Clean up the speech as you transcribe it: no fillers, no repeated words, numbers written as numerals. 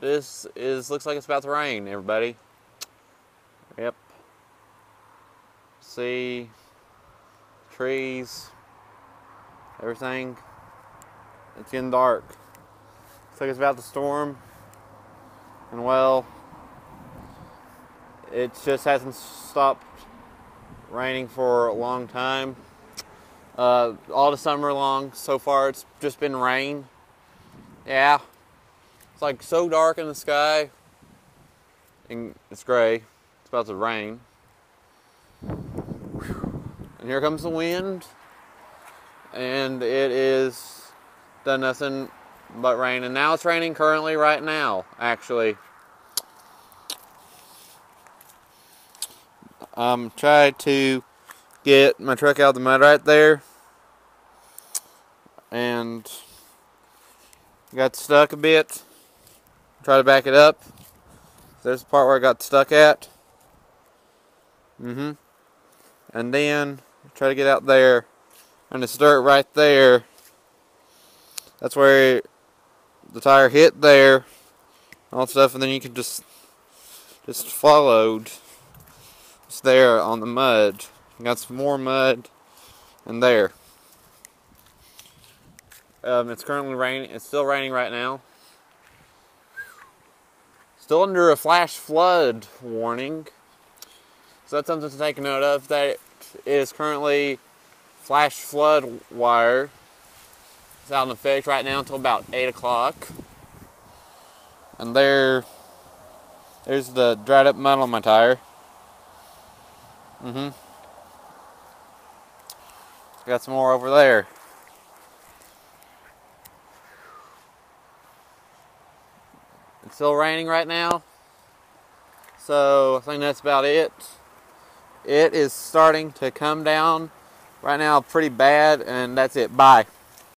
looks like it's about to rain, everybody. Yep. See, trees, everything. It's getting dark. Looks like it's about to storm. And well, it just hasn't stopped raining for a long time. All the summer long so far it's just been rain. Yeah. It's like so dark in the sky. And it's gray. It's about to rain. And here comes the wind. And it is done nothing but rain. And now it's raining currently right now, actually. Tried to get my truck out of the mud right there. And got stuck a bit. Try to back it up. There's the part where I got stuck at. And then try to get out there. And it's dirt right there. That's where the tire hit there. All stuff, and then you can just followed. It's there on the mud. Got some more mud and there. It's currently raining. It's still raining right now. Still under a flash flood warning. So that's something to take note of. That is currently flash flood wire. It's out in effect right now until about 8 o'clock. And there's the dried up mud on my tire. Got some more over there. It's still raining right now. So I think that's about it. It is starting to come down right now pretty bad, and that's it. Bye.